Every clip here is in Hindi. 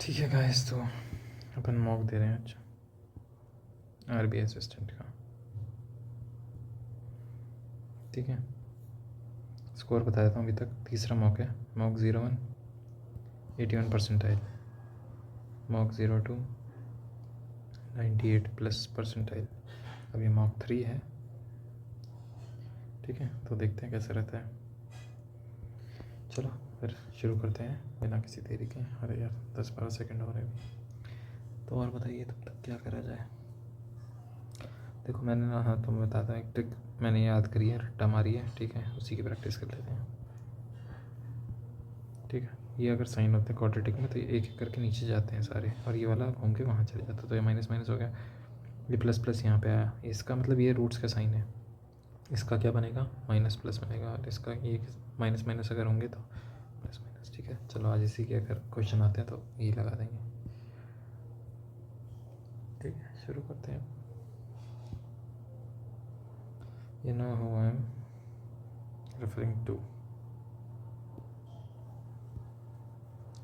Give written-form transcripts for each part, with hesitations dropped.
ठीक है गाइस, तो अपन मॉक दे रहे हैं अच्छा आरबीआई असिस्टेंट का। ठीक है, स्कोर बता देता हूँ। अभी तक तीसरा मॉक है, mock 01 81 percentile, mock 02 98 plus percentile. अभी मॉक 3 है। ठीक है, तो देखते हैं कैसा रहता है। चलो फिर शुरू करते हैं बिना किसी देरी के। अरे यार 10-12 सेकंड हो रहे हैं, तो और बताइए तब तक क्या करा जाए। देखो मैंने ना, हाँ तो मैं बताता हूँ एक ट्रिक मैंने याद करी है, रट्टा मारी है। ठीक है, उसी की प्रैक्टिस कर लेते हैं। ठीक है, ये अगर साइन होते हैं क्वाड्रेटिक में तो ये एक एक करके नीचे जाते हैं सारे, और ये वाला घूम के वहाँ चले जाता, तो ये माइनस माइनस हो गया, ये प्लस प्लस यहाँ पे आया। इसका मतलब ये रूट्स का साइन है, इसका क्या बनेगा, माइनस प्लस बनेगा, और इसका ये माइनस माइनस अगर होंगे तो प्लस माइनस। ठीक है, चलो आज इसी के अगर क्वेश्चन आते हैं तो यही लगा देंगे। ठीक है, शुरू करते हैं। You know who I'm referring to.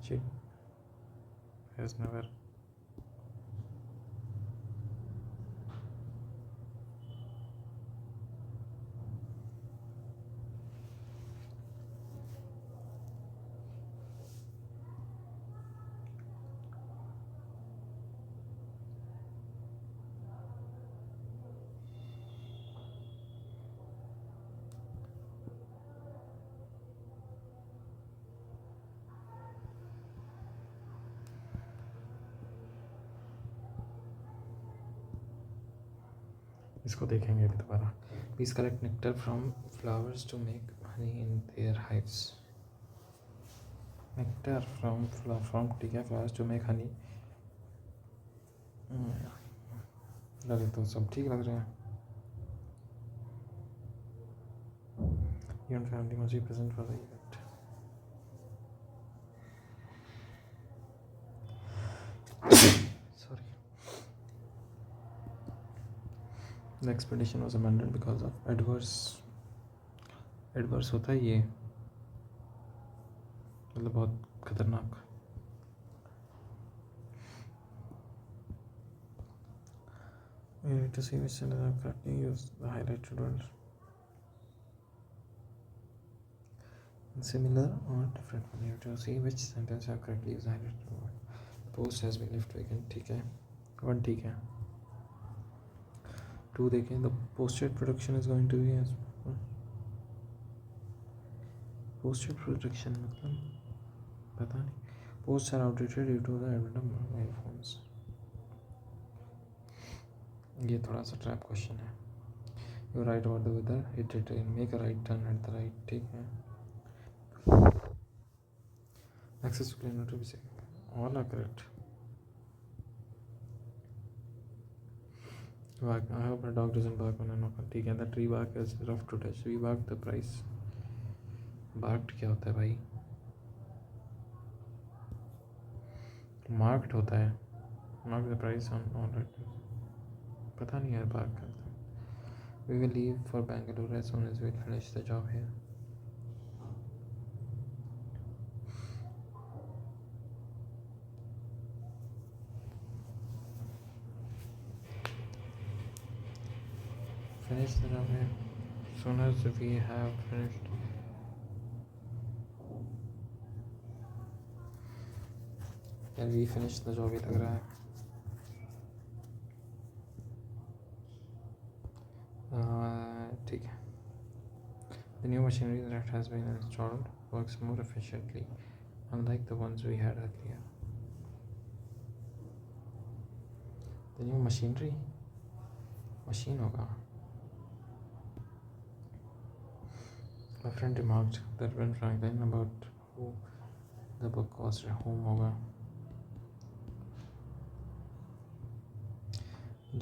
She has never इसको देखेंगे अभी दोबारा। Please collect nectar from flowers to make honey in their hives. Nectar from ठीक है, फ्लावर्स टू मेक हनी। लगे तो सब ठीक लग रहे हैं। Your family must be present for the event. Sorry. The expedition was abandoned because of adverse होता है ये, मतलब बहुत खतरनाक। You need to see which sentence are correctly use the highlighted words. Similar or different one. You have to see which sentence are correctly use the highlighted word. Post has been left vacant. ठीक है, 1 ठीक है। 2 देखें, the posted production is going to be as posted production मतलब पता नहीं। Posts are outdated due to the advent of mobile phones. ये थोड़ा सा ट्रैप क्वेश्चन है। You write about the weather, it did make a right turn at the right. ठीक है, access to clean to be safe. All are correct. I hope a dog doesn't bark on an open. ठीक है, the tree bark is rough to touch. We bark the price. barked क्या होता है भाई? marked होता है, mark the price on all items. पता नहीं यार bark करता है। We will leave for Bangalore as soon as we finish the job here. Finish the job here as soon as we have finished. यार we finish the job ही लग रहा है। ठीक है। The new machinery that has been installed works more efficiently, unlike the ones we had earlier. The new machinery, machine होगा। My friend remarked that when Franklin about who the book was whom होगा।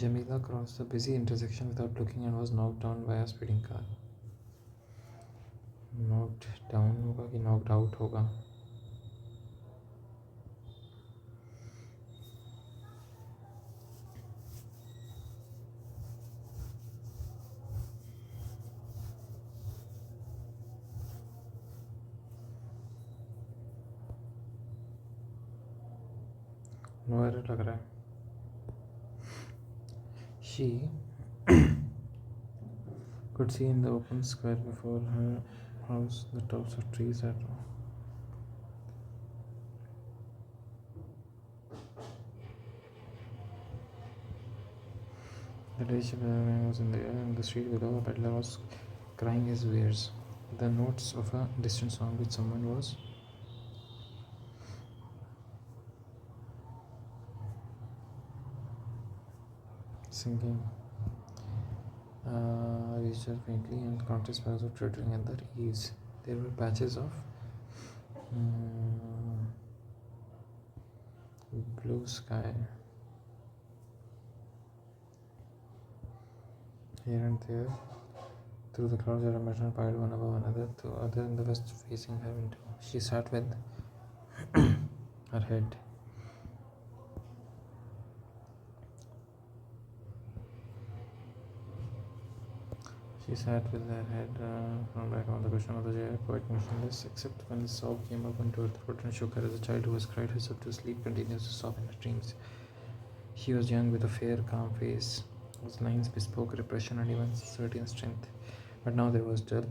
Jamila crossed the busy intersection without looking and was knocked down by a speeding car. Knocked down होगा कि knocked out होगा? वायरल लग रहा है. She could see in the open square before her house the tops of trees at the rich was in the air, and the street below a peddler was crying his wares. The notes of a distant song which someone was singing reached her faintly, and countless sparrows were twittering at their eaves. There were patches of blue sky here and there. Through the clouds, there emerged and piled one above another, the other in the west facing her window. She sat with her head thrown back on the cushion of the chair, quite motionless, except when the sob came up into her throat and shook her as a child who has cried herself to sleep continues to sob in her dreams. She was young with a fair, calm face, whose lines bespoke repression and even certain strength. But now there was dull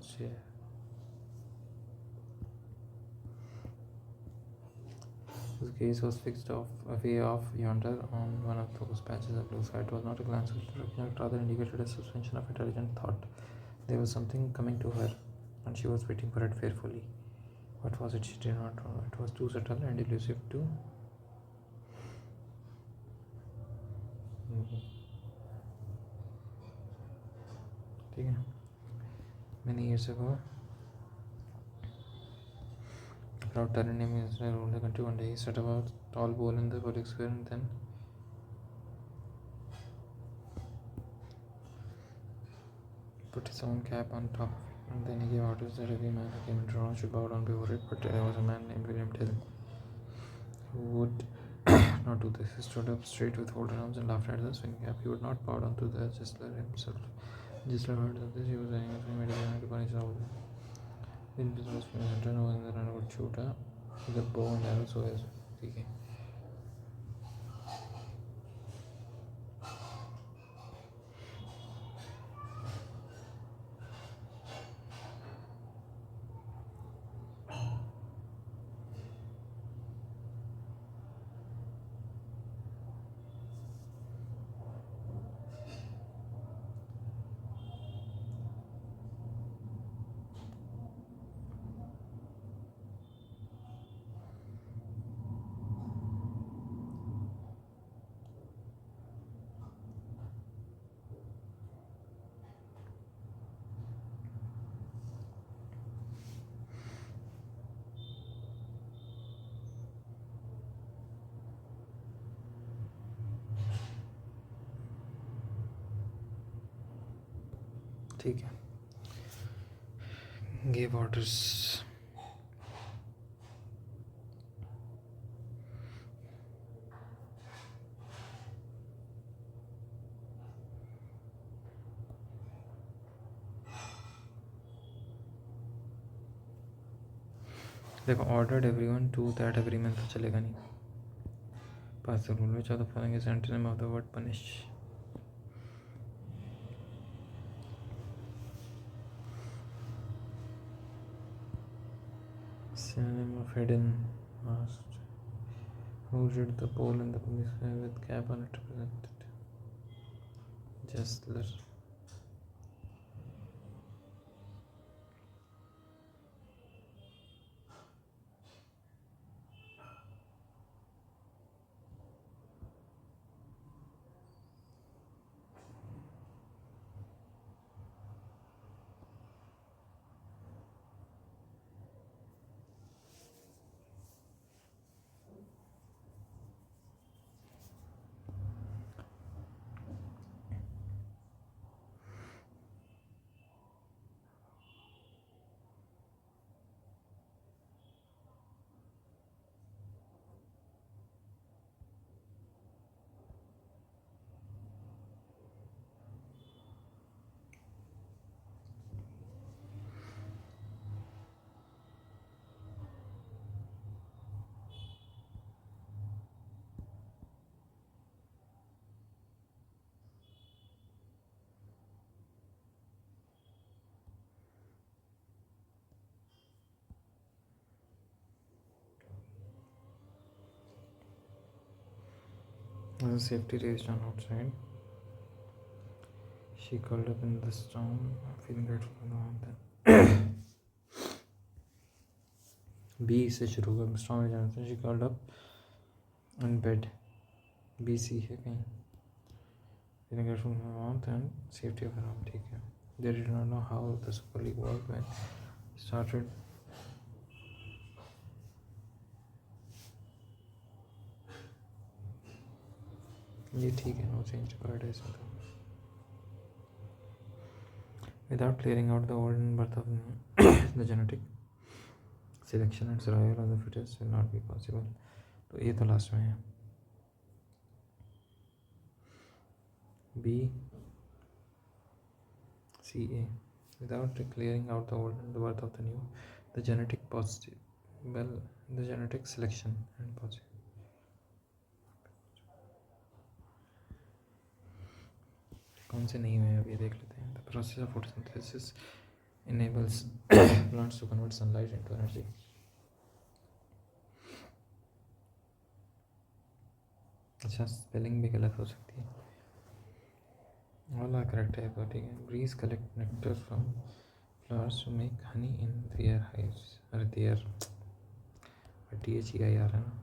shade. His gaze was fixed away off yonder on one of those patches of blue sky. It was not a glance of recognition, it rather indicated a suspension of intelligent thought. There was something coming to her, and she was waiting for it fearfully. What was it? She did not know. It was too subtle and elusive to Many years ago, a proud tyrant named Israel ruled the country. One day he set up a tall bowl in the public square and then put his own cap on top of it. And then he gave orders that every man who came into town should bow down before it. But there was a man named William Tell who would not do this. He stood up straight with folded arms and laughed at the swing cap. He would not bow down to the Gisler himself. Gisler heard of this. He was angry, so he made a plan to punish Raoul. Then this was center, knowing the runner would shoot the bow and arrow so as ठीक है gave orders. देखो ordered everyone to that agreement तो चलेगा नहीं. Pass the rule which of the following is antonym of the word punish. Synonym of hidden. Asked who did the pole in the police with cap on it represented. Justler. The safety raised on outside. She curled up in the storm, feeling grateful for the mountain. B से शुरू होगा स्टॉर्म जानते हैं. She curled up in bed. B C है कहीं. Feeling grateful for the mountain, safety of her home. ठीक है. They did not know how the Super League worked when it started. ये ठीक है. No change required है इसमें. Without clearing out the old birth of the genetic selection and survival of the fittest will not be possible. तो ये तो लास्ट में है. B C A. Without clearing out the old and the birth of the new, the genetic positive, well, the genetic selection and positive. कौन से नहीं हुए अभी देख लेते हैं. The process of photosynthesis enables plants to convert sunlight into energy. अच्छा, स्पेलिंग भी गलत हो सकती है. वाला करेक्ट है तो ठीक है. Bees collect nectar from flowers to make honey in their hives. अरे their THEIR है ना.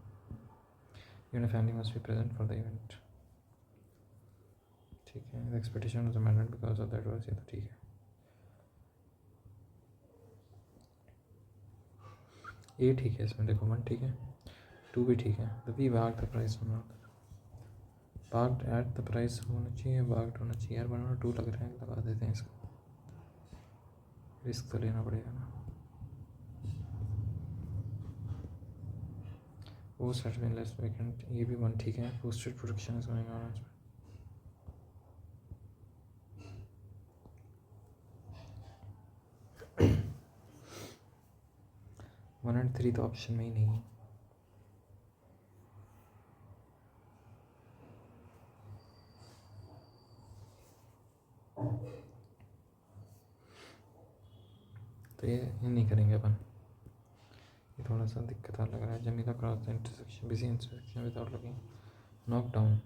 Even a family must be present for the event. ठीक है. The expedition was abandoned because of that was. ये तो ठीक है. ये ठीक है. इसमें देखो 1 ठीक है. 2 भी ठीक है. The bee barked the price from out. barked at the price होना चाहिए. barked होना चाहिए यार. 1 और 2 लग रहे हैं. लगा देते हैं इसको. रिस्क तो लेना पड़ेगा ना. Post has been less vacant. ये भी 1 ठीक है. Posted production is going on. 1 and 3 तो ऑप्शन में ही नहीं है. तो ये नहीं करेंगे अपन. ये थोड़ा सा दिक्कत लग रहा है. Jamila cross the intersection, busy intersection without looking. Knockdown.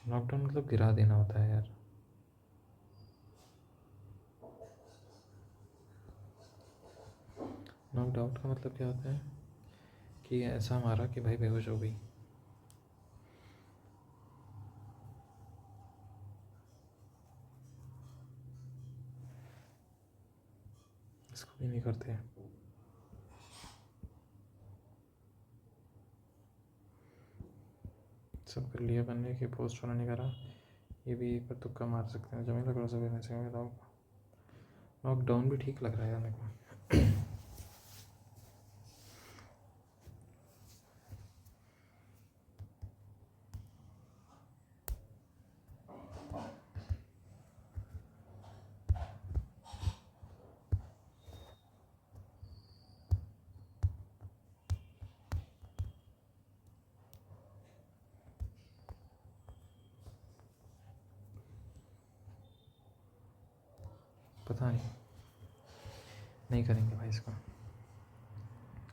Knockdown मतलब गिरा देना होता है यार. नॉकड आउट का मतलब क्या होता है कि ऐसा मारा कि भाई बेहोश हो गई. इसको भी नहीं करते. सब कर लिया बनने के. पोस्ट वाला नहीं करा. ये भी पर तुक्का मार सकते हैं. जमीन लग रहा से बताओ. नॉकडाउन भी ठीक लग रहा है मेरे को. पता नहीं करेंगे भाई इसका.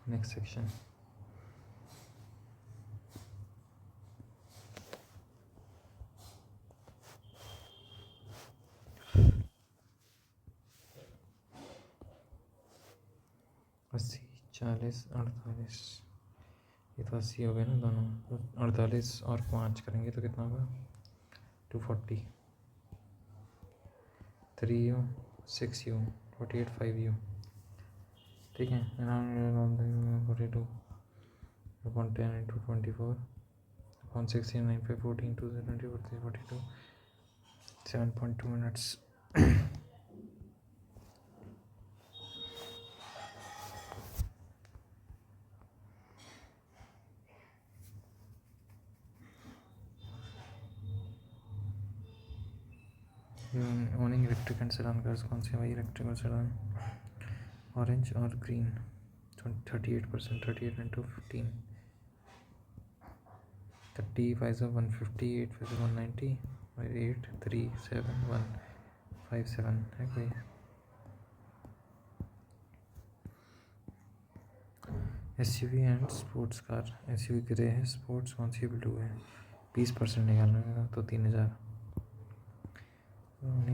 Next section. अस्सी 40 48. ये तो 80 हो गए ना दोनों. 48 और 5 करेंगे तो कितना होगा. 240. 3U 6U 48 5U. ठीक है. 42 upon 10 into 24 upon 16 9 5 14 2 20 42 7.2 minutes. Owning electric and sedan cars कौन से भाई. इलेक्ट्रिक और सेडान. ऑरेंज और ग्रीन. 38%. 38 into 15. 30 5 150. 8 5 190. 8 3 7 1 5 7 है कोई. SUV and sports car. SUV grey है, स्पोर्ट्स कौन सी ब्लू है। 20% निकालना है तो 3000।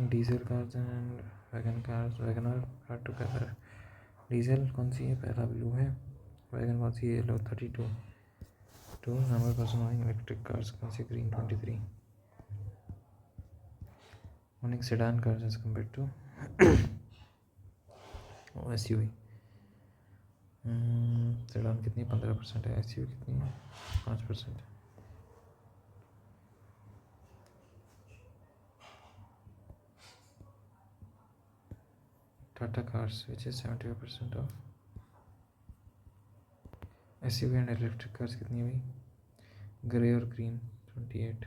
Diesel cars and wagon cars, Wagner car together. Diesel कौन सी है, पहला ब्लू है। वैगन कौन सी है, yellow 32। Two number person electric cars कौन सी, ग्रीन 23। वन एक sedan cars as compare to SUV। Sedan कितनी, 15% है। SUV कितनी है, 5%। Tata cars which is 75% of. SUV and electric cars कितनी है भाई, ग्रे और ग्रीन 28।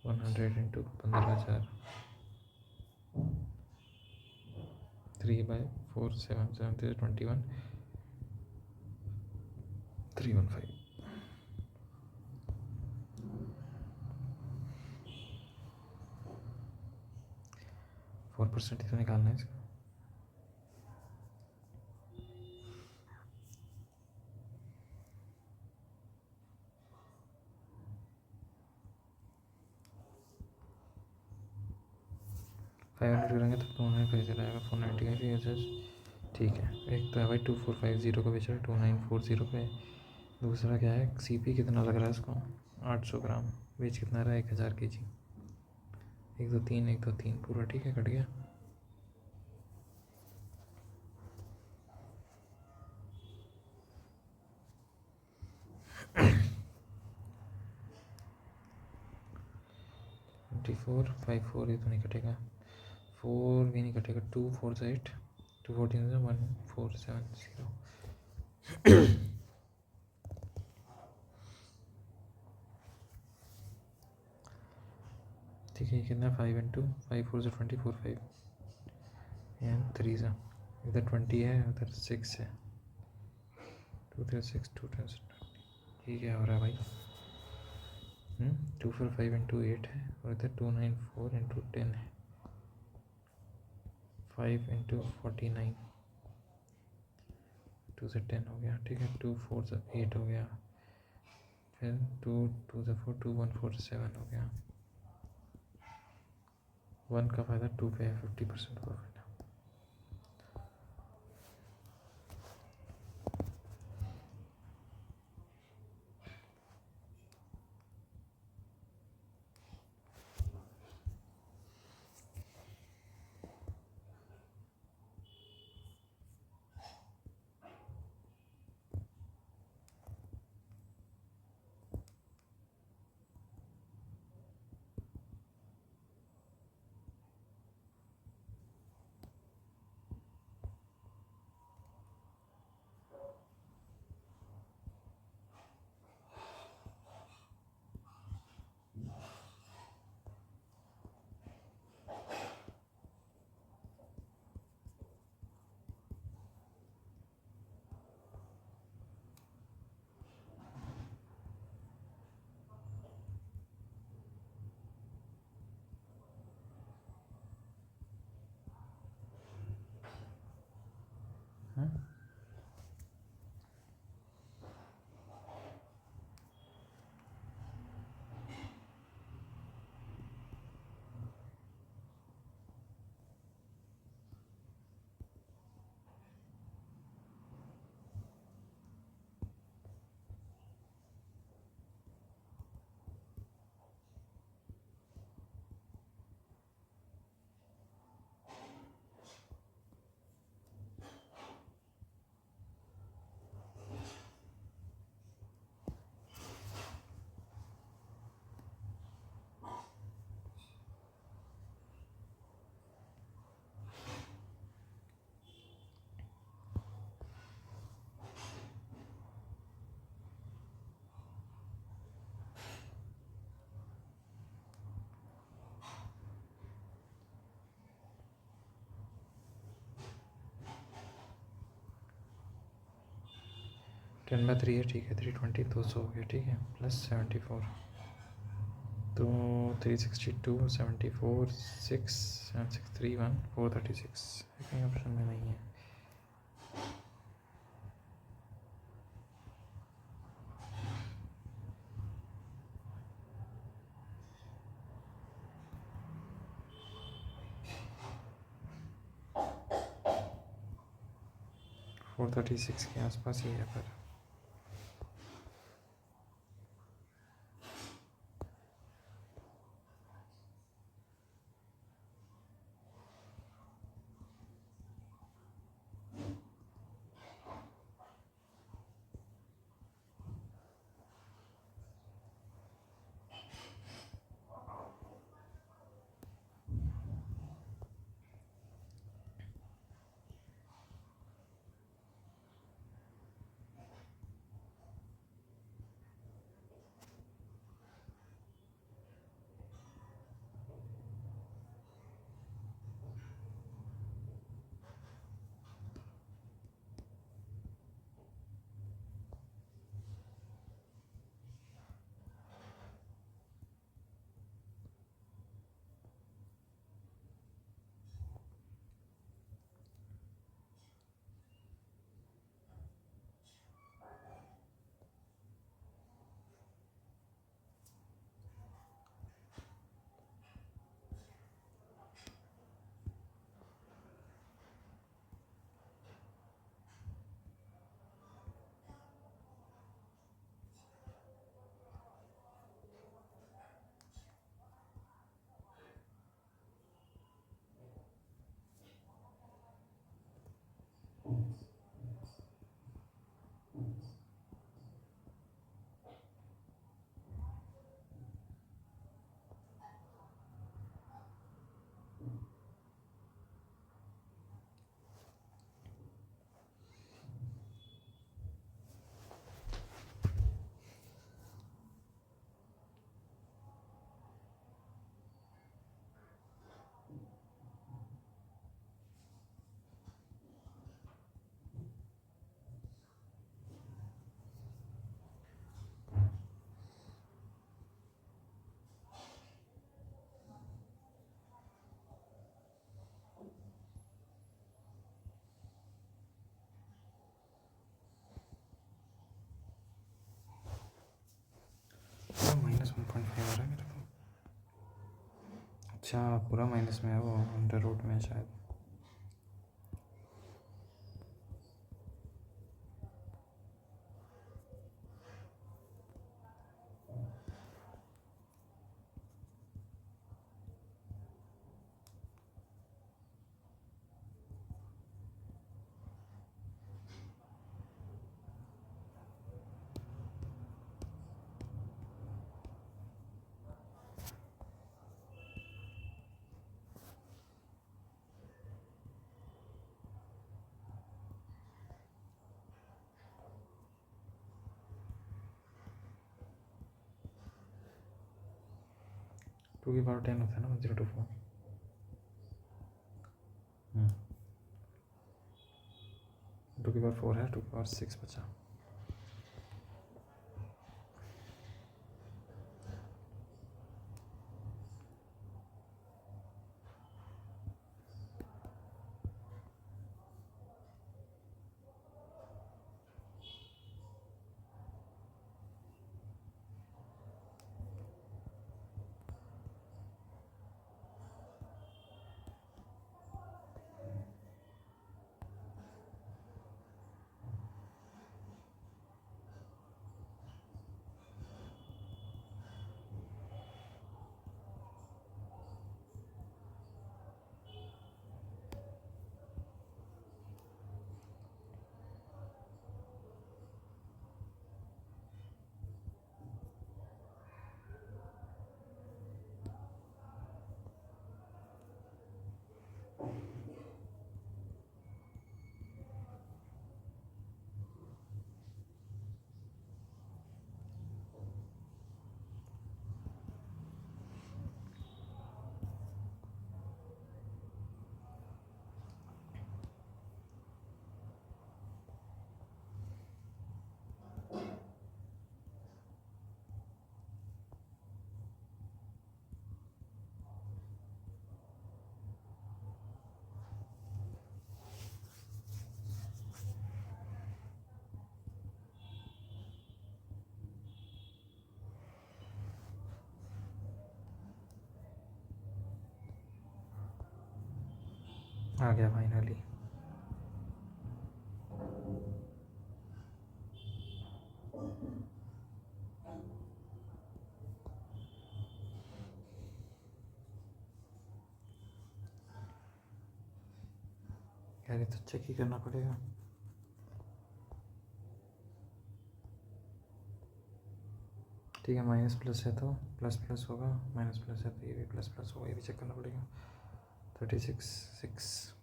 100 इंटू 15,000, 3/4 7 7 21 315। 4% ही तो निकालना है इसका। $500 करेंगे तो 2950 आएगा। 490 का भी है। ठीक है, एक तो है भाई 2450 का बेच रहा है, 2940 पे। दूसरा क्या है, CP कितना लग रहा है इसको, 800 ग्राम। बेच कितना रहा है, 1000 kg। 1 2 3 1 2 3 पूरा ठीक है, कट गया। $24 54 ये तो नहीं कटेगा, 4 भी नहीं कटेगा। 2 4 8 2 14 1470। ठीक है, कितना 5 इंटू 5 4 से 24 5 एंड 3 से इधर 20 है, उधर 6 है। 2 3 6 2 10। ठीक है, हो रहा है भाई। 245 इंटू 8 है, और इधर 294 इंटू 10 है। 5 इंटू 49, 2 से 10 हो गया। ठीक है, 2 4 से 8 हो गया। फिर 2 2 से 4 2 1 4 से 7 हो गया। 1 का फ़ायदा 2 पे है, 50% प्रॉफिट। हाँ, 10/3 है। ठीक है, 320 200 हो गया। ठीक है, प्लस 74 तो 362 74 6 7 6 3 1 436। कहीं ऑप्शन में नहीं है। 436 के आसपास ही है पर -1.5 आ रहा है मेरे को। अच्छा पूरा माइनस में है वो, अंडर रूट में शायद। टू की पावर 10 होता है ना 1024। 2 की पावर 4 है, 2 की पावर 6 बचा। आ गया फाइनली। यार ये तो चेक ही करना पड़ेगा। ठीक है, माइनस प्लस है तो प्लस प्लस होगा, माइनस प्लस है तो ये भी प्लस प्लस होगा, ये भी चेक करना पड़ेगा। 36 6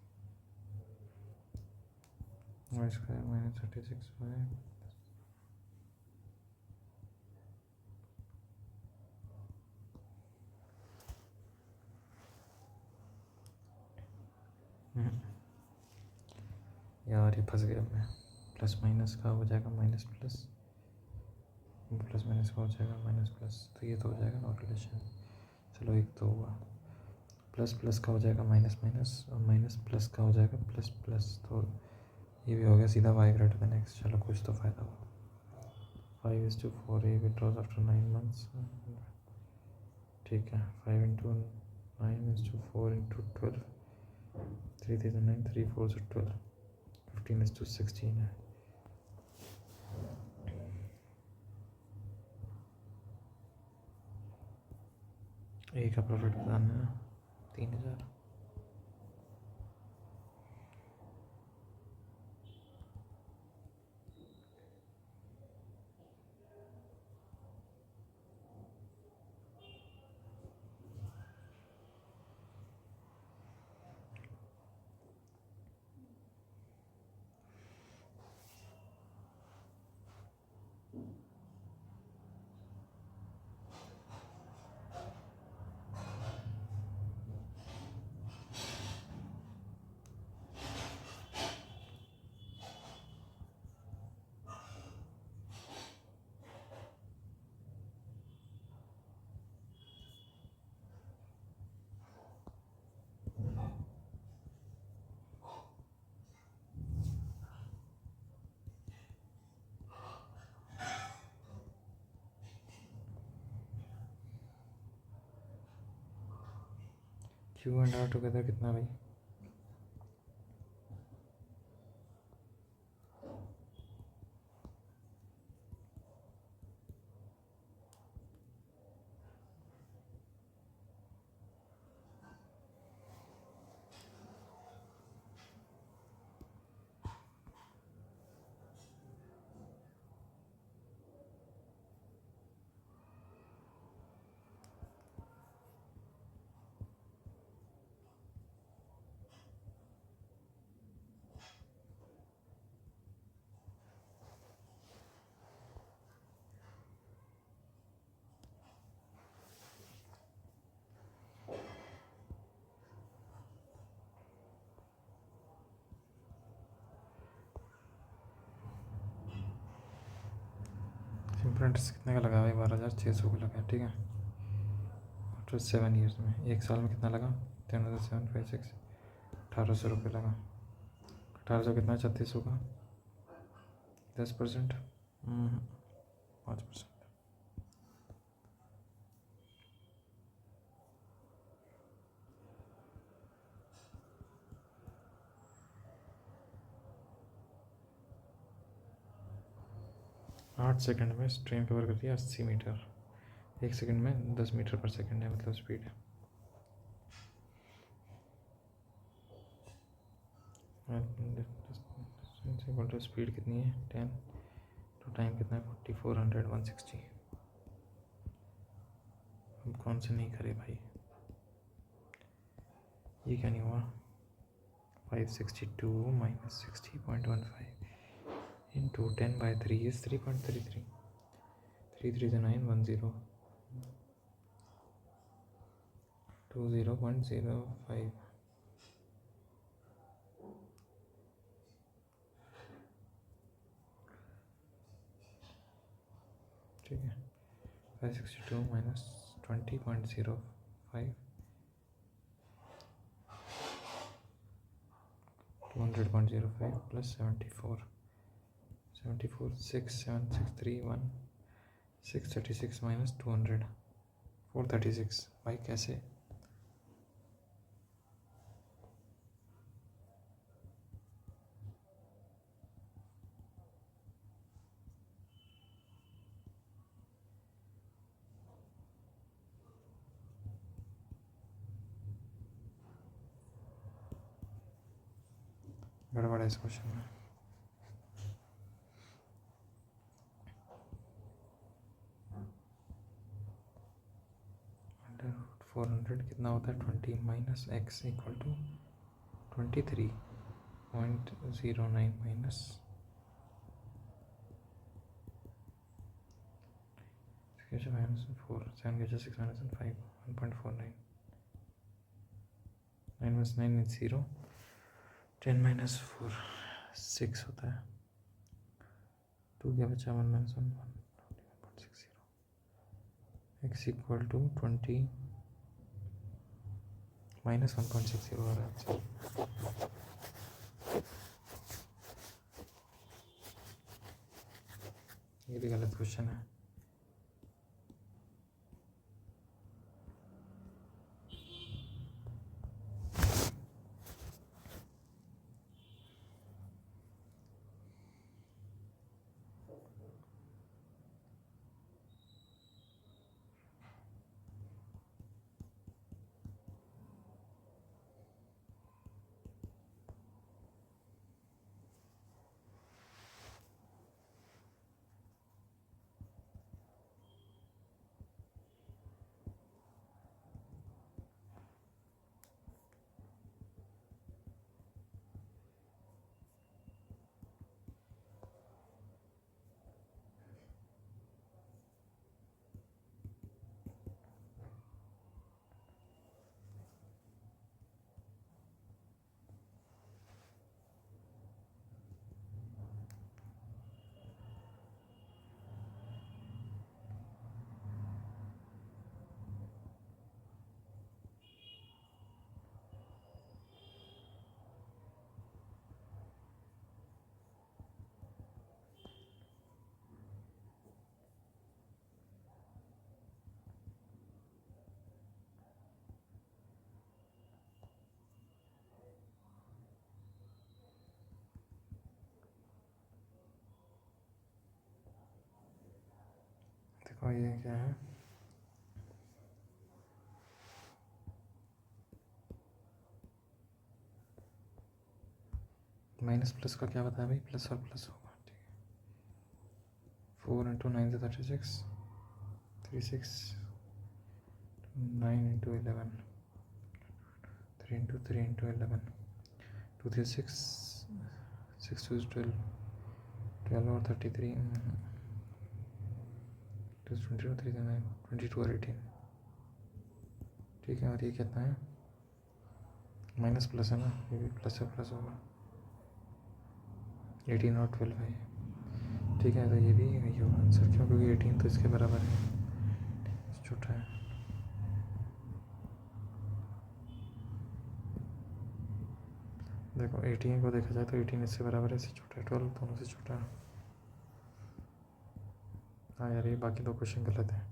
वाई स्क्वायर माइनस 36 वाई। यार ये फंस गया मैं। प्लस माइनस का हो जाएगा माइनस प्लस, प्लस माइनस का हो जाएगा माइनस प्लस, तो ये तो हो जाएगा नॉट रिलेशन। चलो एक तो हुआ। प्लस प्लस का हो जाएगा माइनस माइनस, और माइनस प्लस का हो जाएगा प्लस प्लस, तो ये भी हो गया सीधा y ग्रेटर देन x। चलो कुछ तो फ़ायदा हुआ। 5:4 ये विड्रॉज आफ्टर 9 मंथ्स। ठीक है, 5 × 9 = 4 × 12, 3 3 9, 3 4 12, 15:16 है। ए का प्रॉफिट बताना है 3000। Q and R टुगेदर कितना भाई? सिंपल इंटरेस्ट कितने का लगा भाई? 12,600 का लगा, ठीक है। आफ्टर 7 ईयर्स में, एक साल में कितना लगा? 10,756, 1,800 रुपये लगा। 1,800 कितना? 3,600 का 10%, 5%। आठ सेकंड में ट्रेन कवर करती है 80 मीटर, 1 सेकंड में 10 मीटर पर सेकंड है, मतलब स्पीड। स्पीड कितनी है? 10, तो टाइम कितना है? 4400, 160। हम कौन से नहीं करे भाई? ये क्या नहीं हुआ? 562 - 60.15 into 10/3 is 3.33, 3 3 9, 10, 20.05। ठीक है, 562 - 20.05, 200.05 plus 74, 67631, 636 - 200, 436। भाई कैसे? गड़बड़ है इस क्वेश्चन में। अंडर रूट 400 कितना होता है 20 minus X equal to 23.09 minus -4 7 के 6 -5 1.49 9 - 9 is 0 10 - 4 6 होता है 2 क्या बचा 1 - 1 1.60 x इक्वल टू 20 -1.60 हो रहा है। ये भी गलत क्वेश्चन है। देखो ये क्या है माइनस प्लस का क्या बताया भाई प्लस और प्लस होगा ठीक है 4 × 9 = 36 36 9 × 11 3 × 3 × 11 2 3 6 6 2 is 12 12 और 33 2 22 3 9 22 और 18 ठीक है। और ये कितना है माइनस प्लस है ना ये भी प्लस से प्लस होगा 18 और 12 है ठीक है। तो ये भी यही होगा आंसर क्यों क्योंकि 18 तो इसके बराबर है छोटा है। देखो 18 को देखा जाए तो 18 इससे बराबर है इससे छोटा है 12 दोनों से छोटा है। हाँ यार ये बाकी दो क्वेश्चन गलत है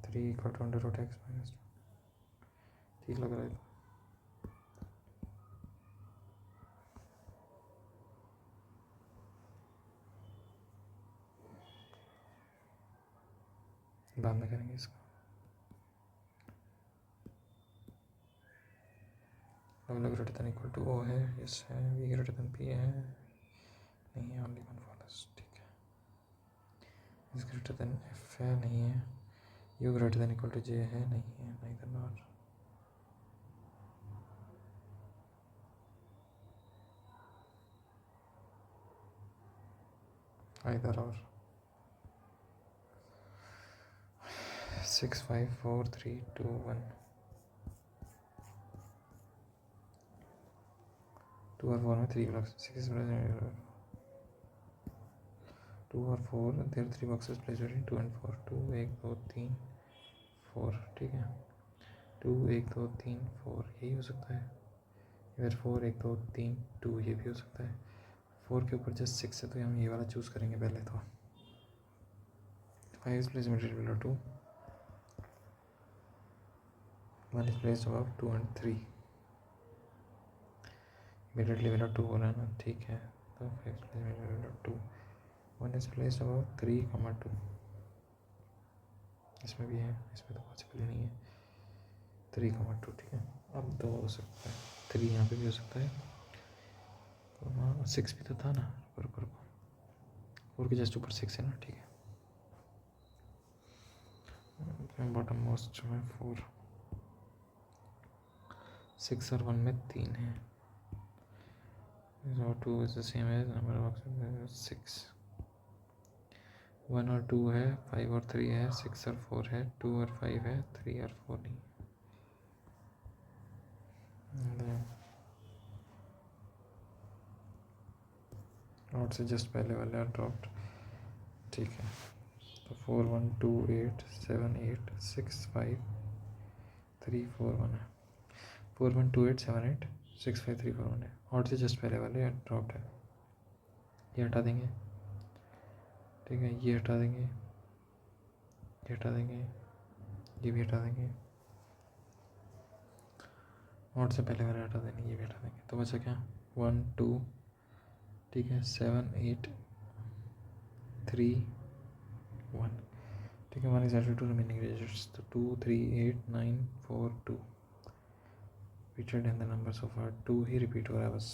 3 = √x - 2 ठीक लग रहा है। बाद में करेंगे इसको > O है यस है V > P है नहीं है ओनली वन फॉलोस ठीक है S > F है नहीं है U > J है नहीं है neither nor either or 6 5 4 3 2 1 2 और 4 में 3 blocks 6 2 और 4 there are 3 boxes placed between 2 and 4 2 1 2 3 4 ठीक है 2 1 2 3 4 यही हो सकता है इधर 4 1 2 3 2 ये भी हो सकता है 4 के ऊपर जस्ट 6 है तो हम ये वाला चूज़ करेंगे पहले तो 5 is placed immediately below 2 1 is placed above 2 and 3 immediately below 2 बोला ना ठीक है तो 5 is placed immediately below 2 1 is placed above 3, 2 इसमें भी है इसमें तो पॉसिबल नहीं है 3, 2 ठीक है अब 2 हो सकता है, 3 यहाँ पे भी हो सकता है, 6 भी तो था ना, रुको 4 के जस्ट ऊपर 6 है ना, ठीक है। बॉटम मोस्ट में 4, 6 और 1 में 3 है, so 2 is the same as number of 6, 1 और 2 है, 5 और 3 है, 6 और 4 है, 2 और 5 है, 3 और 4 नहीं। नोट से जस्ट पहले वाले आर ड्रॉप्ड, ठीक है। तो 4 1 2 8 7 8 6 5 3 4 1 है, 4 1 2 8 7 8 6 5 3 4 1 है, और से जस्ट पहले वाले ड्रॉप्ड है, ये हटा देंगे, ठीक है, ये हटा देंगे, ये हटा देंगे, ये भी हटा देंगे, और से पहले वाले हटा देंगे, ये भी हटा देंगे, तो बचा क्या 1 2, ठीक है, 7 8 3 1, ठीक है। 1 is added to remaining digits, तो 2 3 8 9 4 2 repeated, and the numbers of our 2 he repeat हो रहा है बस।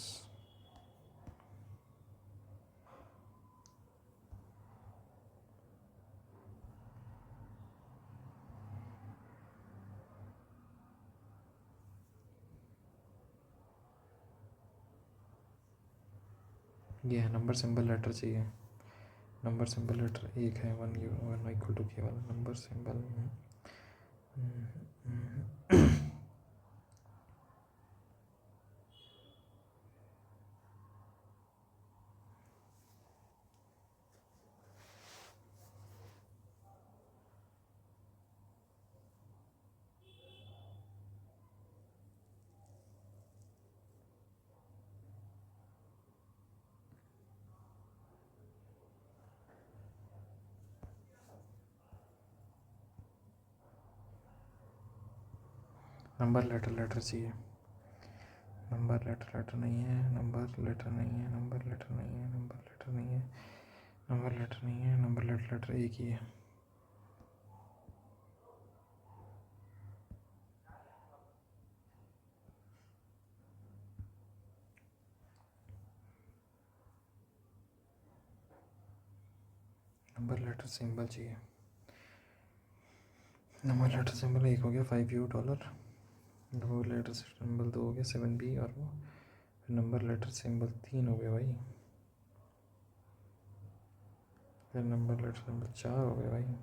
ये है नंबर सिंबल लेटर चाहिए, नंबर सिंबल लेटर एक है, 1 इक्वल टू के वाला नंबर सिंबल। नंबर लेटर चाहिए, नंबर लेटर नहीं है, नंबर लेटर नहीं है, नंबर लेटर नहीं है, नंबर लेटर नहीं है, नंबर लेटर नहीं है, नंबर लेटर एक ही है। नंबर लेटर सिंबल चाहिए, नंबर लेटर सिंबल एक हो गया $5, नंबर लेटर सिंबल 2 हो गया 7B, और वो नंबर लेटर सिंबल 3 हो गया भाई, फिर नंबर लेटर सिंबल 4 हो गया भाई,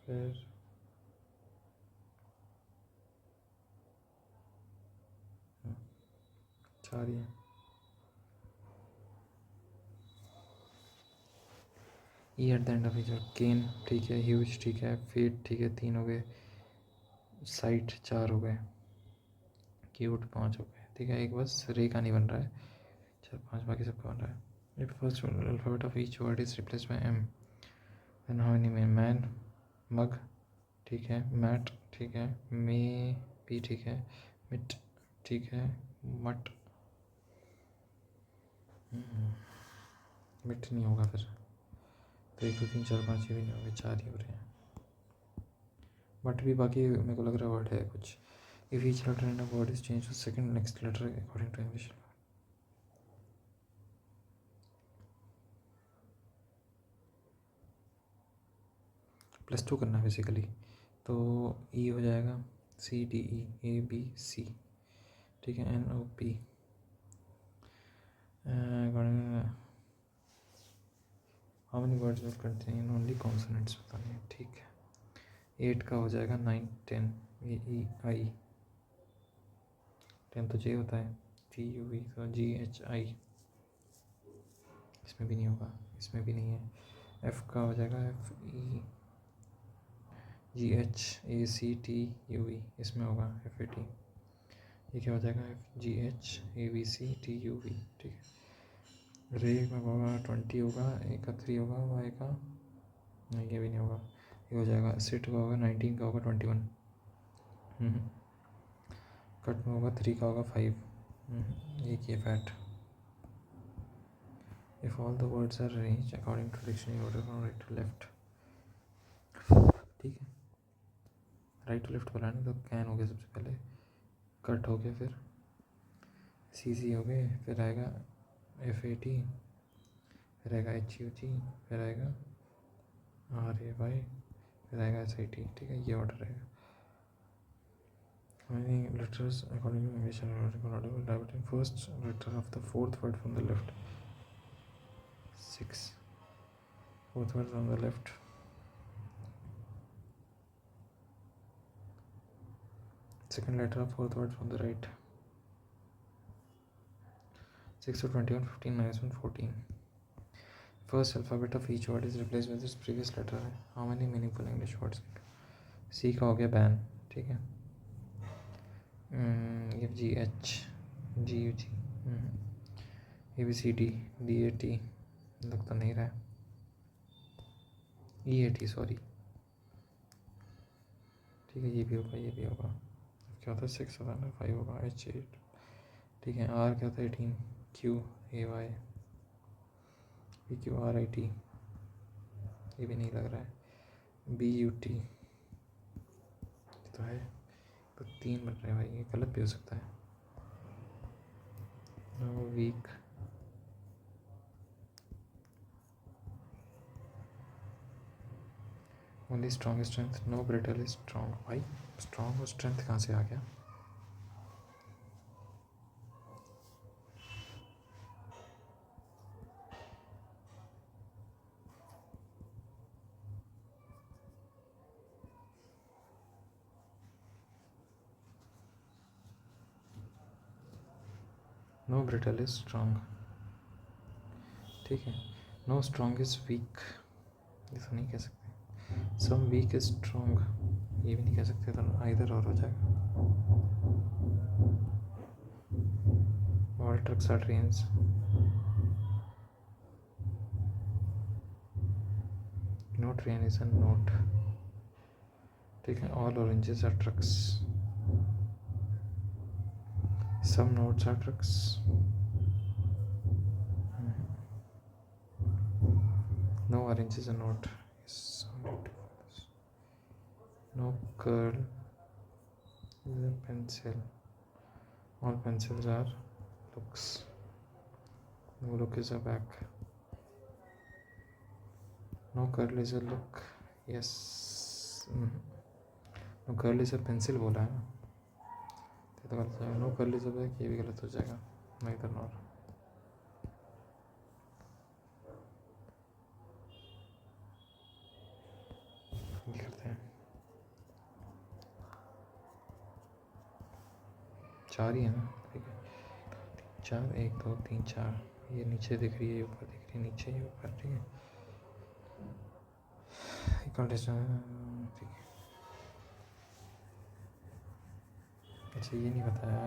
फिर चार ही है। E at the end of each can, ठीक है, ह्यूज, ठीक है, फेट, ठीक है, 3 हो गए, साइट 4 हो गए, क्यूट 5 हो गए, ठीक है। एक बस रे का नहीं बन रहा है, 4 5 बाकी सबका बन रहा है। If first alphabet of each word is replace by M, then how many man, mug, ठीक है, मैट, ठीक है, मे भी, ठीक है, मिट, ठीक है, मट, मिट नहीं होगा फिर, तो 1 2 3 4 5 ये भी नहीं होंगे, 4 ही हो रहे हैं, बट भी बाकी मेरे को लग रहा है वर्ड है कुछ। If each letter in a word is change to second next letter according to English, +2 करना है बेसिकली, तो ई हो जाएगा CDE ABC, ठीक है, NOP, how many words will contain only consonants, पता नहीं, ठीक है। 8 का हो जाएगा 9 10, EI, 10 तो J होता है, TUV, तो GHI, इसमें भी नहीं होगा, इसमें भी नहीं है। F का हो जाएगा FEGHACTUV, इसमें होगा FAT, ये क्या हो जाएगा FGHAVCTUV, ठीक है। रे का होगा 20 होगा, ए का 3 होगा, वाई का नहीं, ये भी नहीं होगा, ये हो जाएगा। सिट का होगा 19 का होगा 21, कट में होगा 3 का होगा 5, एक ये fat. If all the words are arranged according to dictionary order from right to left, ठीक है, राइट टू लेफ्ट बोला नहीं तो कैन हो गया सबसे पहले, कट हो गया, फिर सी हो गए, फिर आएगा FAT, फिर आएगा HUG, फिर आएगा RAY, फिर आएगा SIT। ठीक है, ये ऑर्डर रहेगा। Letters according to English alphabetical diabetic. First letter of the fourth word from the left. 6. Fourth word from the left. Second letter of fourth word from the right. 6 to 21, 15, -1, 14. First alphabet of each word is replaced with its previous letter. How many meaningful English words? C का हो गया ban, ठीक है। FGH GUG ABCD DAT लग तो नहीं रहा है। EAT सॉरी, ठीक है, ये भी होगा, ये भी होगा। क्या होता है 6 होता है ना, 5 होगा H8, ठीक है। R क्या होता है 18, QAY PQRIT, ये भी नहीं लग रहा है। BUT तो है, तो 3 बन रहे हैं भाई, ये गलत भी हो सकता है। Weak only strong strength, no brittle is strong. भाई स्ट्रॉन्ग और स्ट्रेंथ कहाँ से आ गया? नो ब्रिटल इज स्ट्रॉन्ग, ठीक है। नो स्ट्रॉन्ग इज वीक, ये तो नहीं कह सकते। सम वीक इज स्ट्रॉन्ग, ये भी नहीं कह सकते, तो आइदर और हो जाएगा। All trucks are trains, no train is a note, ठीक है। All oranges are trucks, some notes are trucks, no orange is a note, no curl is a pencil, all pencils are looks, no look is a back, no curl is a look, yes, no curl is a pencil बोला है ना, तो गलत हो जाएगा। no curl is a back, ये भी गलत हो जाएगा, neither nor। ये करते हैं 4 ही है ना, ठीक है। 4 1 2 3 4, ये नीचे दिख रही है, ऊपर दिख रही है, नीचे ये ऊपर, ठीक है। ठीक है, अच्छा ये नहीं बताया।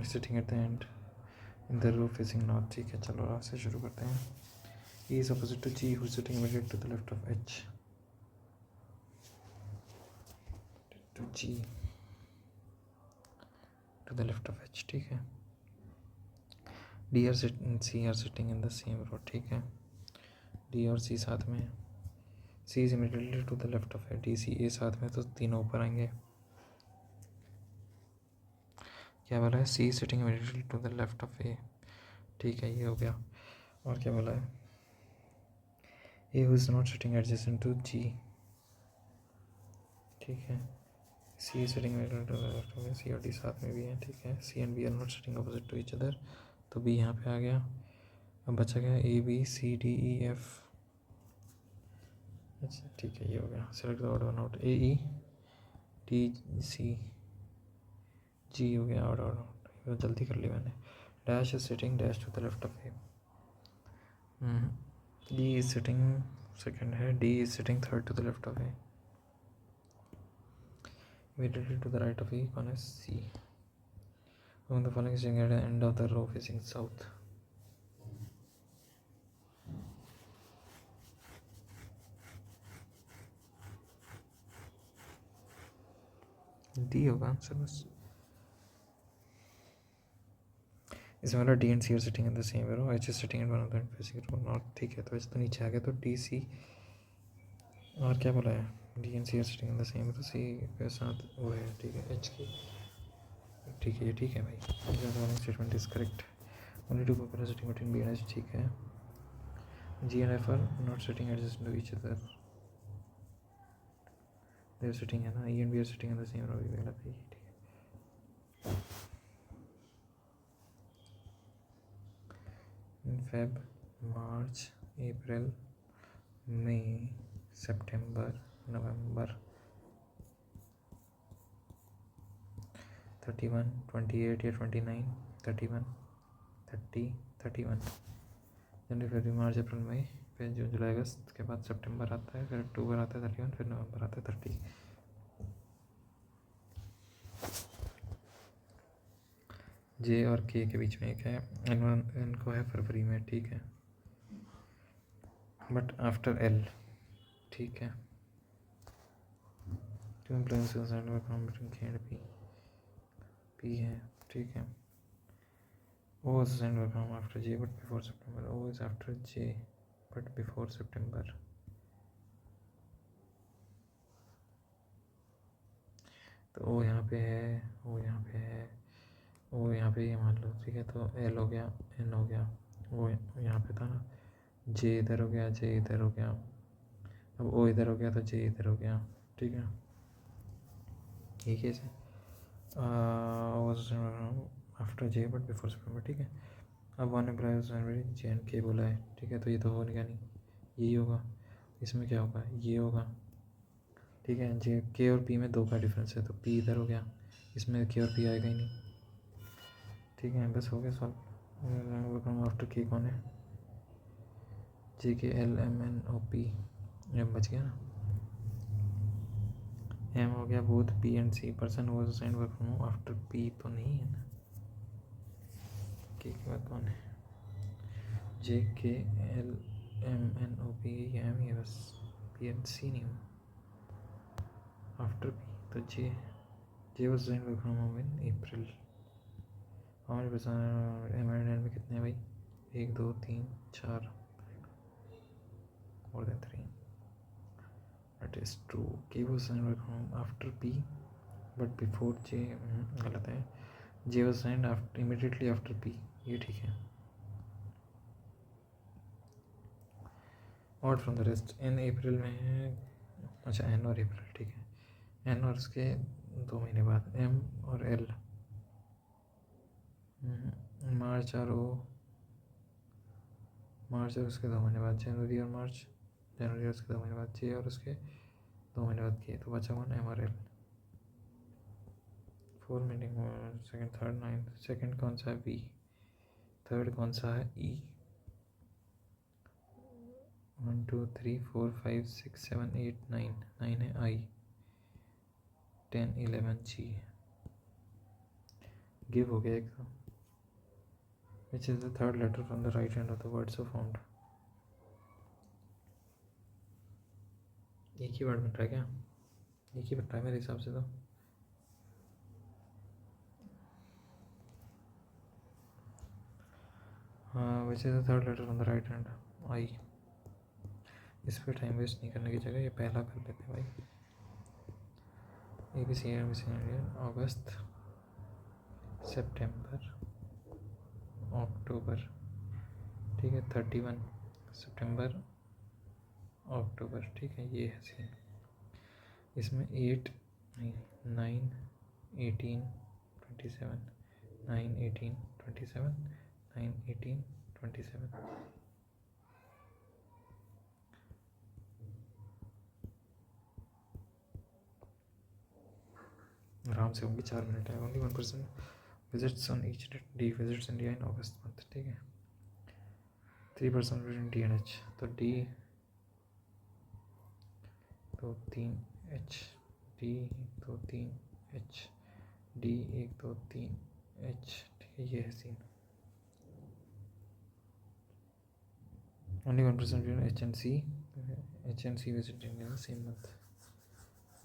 Sitting at the end in the row facing north, ठीक है। चलो रात से शुरू करते हैं। E is opposite to G, who is sitting immediately to the left of H. To G, to the left of H, ठीक है। D और C are sitting in the same row, ठीक है। D और C साथ में, C is immediately to the left of A, D C A साथ में, तो तीनों ऊपर आएंगे। क्या बोला है? C is sitting immediately to the left of A, ठीक है, ये हो गया। और क्या बोला है? A who is not sitting adjacent to G, ठीक है। C is sitting immediately to the left of A, C और D साथ में भी हैं, ठीक है। C and B are not sitting opposite to each other, तो B यहाँ पे आ गया। अब बचा गया A B C D E F, अच्छा ठीक है, ये हो गया। Select the odd one out, A E D C G हो गया ऑड आउट, जल्दी कर ली मैंने। Dash is sitting dash to the left of A, E is sitting second है, D is sitting third to the left of A, immediately to the right of E कौन है? C। Among the following sitting at the end of the row facing south, D होगा आंसर बस। इसमें वाला D and C are sitting in the same row, H is sitting in one of them facing row north, ठीक है। तो H तो नीचे आ गया, तो D C, और क्या बोला है? D and C are sitting in the same, तो सी के साथ वो है, ठीक है, एच की, ठीक है, ये ठीक है भाई, statement is correct, only two people are sitting between B and H, ठीक है, G and F are not sitting adjust to each other, they are sitting है ना, E and B are sitting in the same row, ये गलत है, ठीक है। इन फेब, मार्च, अप्रैल, मई, सितंबर, नवंबर, 31, 28 या 29, 31, 30, 31, जनवरी फरवरी मार्च अप्रैल मई, फिर जून जुलाई अगस्त के बाद सितंबर आता है, फिर अक्टूबर आता है 31, फिर नवंबर आता है 30। जे और के बीच में एक है, इनको है फरवरी में, ठीक है, बट आफ्टर एल, ठीक है, टू एम्प्लॉयज बिटवीन के एंड पी है, ठीक है, O is assigned work from after J but before September. O is after J but before September. तो O यहाँ पे है, O यहाँ पे है, O यहाँ पे ये मान लो, ठीक है, तो L हो गया, N हो गया, O यहाँ पे था ना, J इधर हो गया, J इधर हो गया, अब O इधर हो गया तो J इधर हो गया, ठीक है, ये केस है, O was assigned after J but before September, ठीक है। अब one employ January J and K बोला है, ठीक है, तो ये तो हो नहीं, नहीं यही होगा, इसमें क्या होगा, ये होगा, ठीक है, जे के और पी में 2 का डिफरेंस है, तो पी इधर हो गया, इसमें के और पी आएगा ही नहीं, ठीक है, बस हो गया सॉल्व। आफ्टर के कौन है, J K L M N O P, M बच गया ना, एम हो गया both P and C, person was assigned work from home after P तो नहीं है ना, के बाद कौन है, J K L M N O P, M ही है बस, पी एन सी नहीं हूँ, आफ्टर पी तो J was assigned work from home in April, हमारे पास एम एंड एन में कितने हैं भाई, 1 2 3 4, more than 3, that is true, K was assigned work from home after P but before J, गलत है, J was assigned after immediately after P, ये ठीक है, और from the rest N April में है, अच्छा एन और अप्रैल, ठीक है, एन और उसके 2 महीने बाद, एम और एल, मार्च और ओ, मार्च और उसके 2 महीने बाद, जनवरी और मार्च, जनवरी और उसके 2 महीने बाद, जे और उसके 2 महीने बाद किए, तो बचा कौन, एम और L, 4 meeting, second third 9, second कौन सा है, बी, थर्ड कौन सा है, ई, 1 2 3 4 5 6 7 8 9, 9 है आई, 10 11 जी, गिव हो गया एक तो, which is the third letter from the right hand of the word so found, एक ही वर्ड बन रहा है क्या, एक ही बन रहा है मेरे हिसाब से तो, हाँ, which is the third letter from the right hand, आई, इस पर टाइम वेस्ट नहीं करने की जगह ये पहला कर लेते हैं भाई, ए बी सी इंडियन, अगस्त, सितंबर, अक्टूबर, ठीक है, 31 सितंबर, अक्टूबर, ठीक है, ये है सीन, इसमें 8 नहीं 9 18 27, 9 18 27, 9 18 27, आराम से होंगे, 4 मिनट है, only 1% visits on each D visits India in August month, ठीक है, 3% विजिट डी एंड एच, तो D 2 3 H, D 2 3 H, D 1 2 3 H, ठीक है, ये है scene, only 1% visit H and C visit India same month,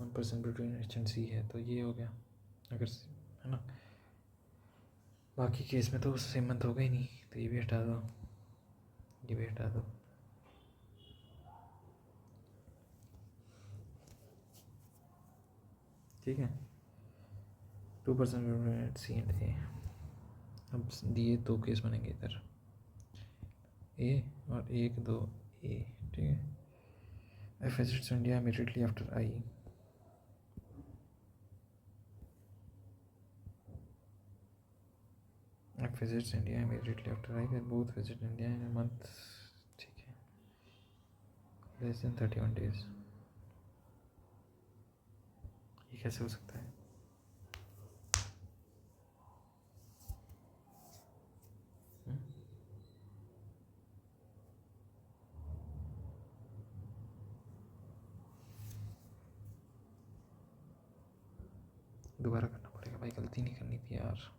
1% between H and C है, तो ये हो गया, अगर है ना, बाकी केस में तो सेम मंथ होगा ही नहीं, तो ये भी हटा दो, ये भी हटा दो, ठीक है। 2% सी एंड ए। अब दिए 2 केस बनेंगे इधर, ए और 1 2 ए, ठीक है। F visits India immediately after I. F visits India immediately after I, both visit India in a month, ठीक है। Less than 31 days। ये कैसे हो सकता है? दोबारा करना पड़ेगा भाई, गलती नहीं करनी थी यार।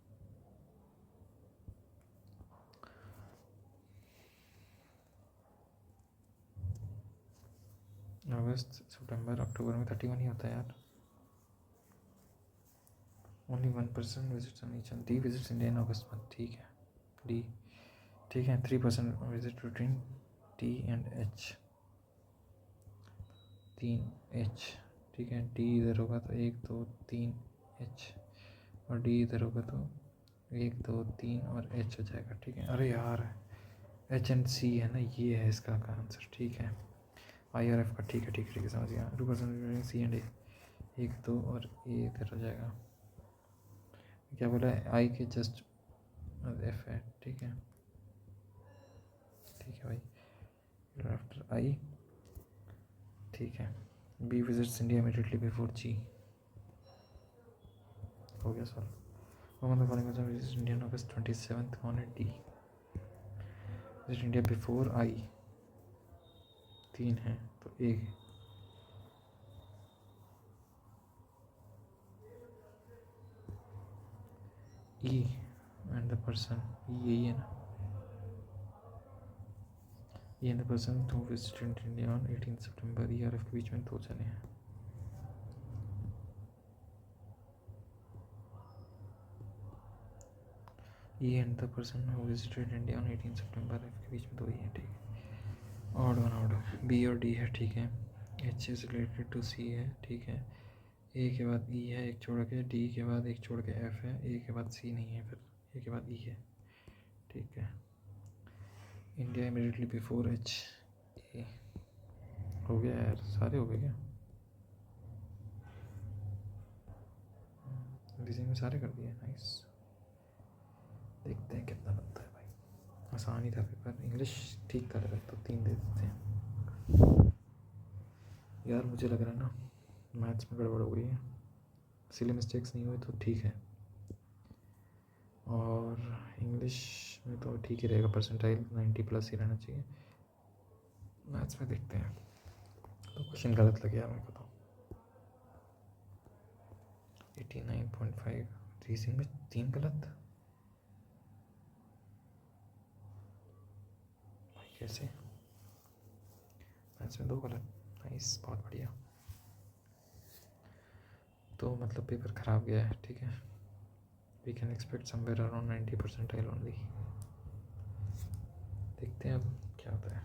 अगस्त सितंबर अक्टूबर में 31 ही होता है यार। Only 1% visits on each, D visits India in August month, ठीक है। डी, ठीक है। 3% visit between T and H, 3H, ठीक है। डी इधर होगा तो 1 2 3 H, और डी इधर होगा तो 1 2 3 और H हो जाएगा, ठीक है। अरे यार H एंड C है ना, ये है इसका आंसर, ठीक है। आई और एफ का, ठीक है ठीक है ठीक है, समझ गया। 2% सी एंड ए, 1 2 और ए इधर हो जाएगा। क्या बोला है? आई के जस्ट एफ है, ठीक है ठीक है भाई। आफ्टर आई, ठीक है। B visits India immediately before G, हो गया solve. Woman the following visits India on August 27 कौन है? D. Visit India before I 3 है तो A. E and the person, यही है ना, E and the person to visited India on 18 September. E और एफ के बीच में 2 जने हैं। E and the person who visited India on 18 September, F के बीच में 2 ही हैं, ठीक है। ऑड वन ऑड, बी और डी है, ठीक है। एच इज रिलेटेड टू सी है, ठीक है। ए के बाद ई है एक छोड़ के, डी के बाद एक छोड़ के एफ है, ए के बाद सी नहीं है, फिर ए के बाद ई है, ठीक है। इंडिया इमीडिएटली बिफोर एच, ए हो गया यार, सारे हो गए क्या? रीजनिंग में सारे कर दिए, नाइस। देखते हैं कितना बनता है भाई। आसान ही था पेपर, इंग्लिश ठीक था लगा तो 3 दे देते हैं यार। मुझे लग रहा है ना मैथ्स में गड़बड़ हो गई है, सिली मिस्टेक्स नहीं हुई तो ठीक है, और इंग्लिश में तो ठीक ही रहेगा, परसेंटाइल 90+ ही रहना चाहिए। मैथ्स में देखते हैं, तो क्वेश्चन गलत लग गया मेरे को तो। 89.5, रीजनिंग में 3 गलत भाई, कैसे? मैथ्स में 2 गलत, नाइस, बहुत बढ़िया। तो मतलब पेपर ख़राब गया है, ठीक है। We can expect somewhere around 90 percentile only. देखते हैं अब क्या होता है।